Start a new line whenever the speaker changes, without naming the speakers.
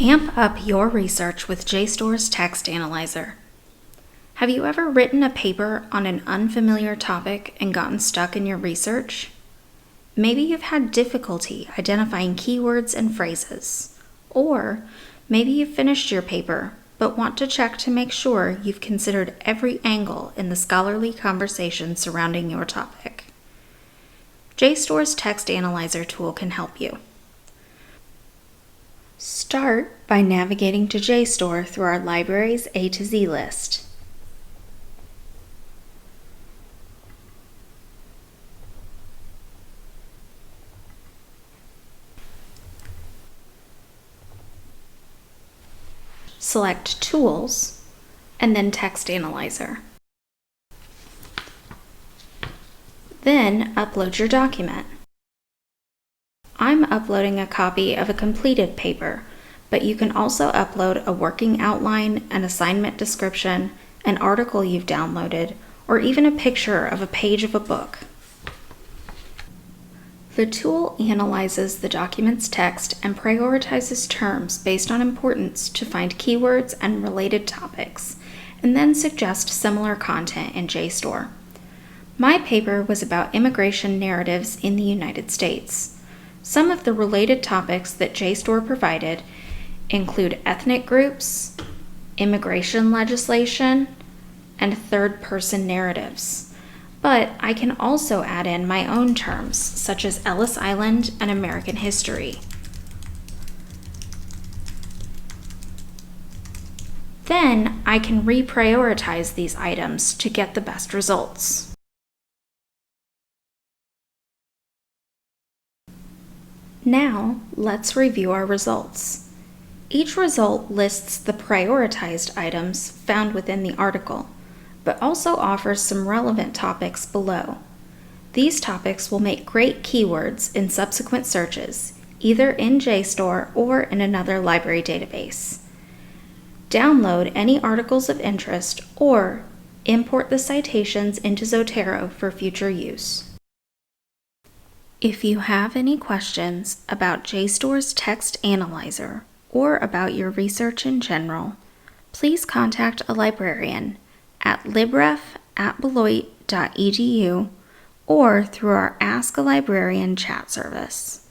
Amp up your research with JSTOR's text analyzer. Have you ever written a paper on an unfamiliar topic and gotten stuck in your research? Maybe you've had difficulty identifying keywords and phrases. Or maybe you've finished your paper but want to check to make sure you've considered every angle in the scholarly conversation surrounding your topic. JSTOR's text analyzer tool can help you. Start by navigating to JSTOR through our library's A to Z list. Select Tools, and then Text Analyzer. Then upload your document. I'm uploading a copy of a completed paper, but you can also upload a working outline, an assignment description, an article you've downloaded, or even a picture of a page of a book. The tool analyzes the document's text and prioritizes terms based on importance to find keywords and related topics, and then suggest similar content in JSTOR. My paper was about immigration narratives in the United States. Some of the related topics that JSTOR provided include ethnic groups, immigration legislation, and third-person narratives. But I can also add in my own terms, such as Ellis Island and American history. Then I can reprioritize these items to get the best results. Now, let's review our results. Each result lists the prioritized items found within the article, but also offers some relevant topics below. These topics will make great keywords in subsequent searches, either in JSTOR or in another library database. Download any articles of interest or import the citations into Zotero for future use. If you have any questions about JSTOR's text analyzer or about your research in general, please contact a librarian at libref@beloit.edu or through our Ask a Librarian chat service.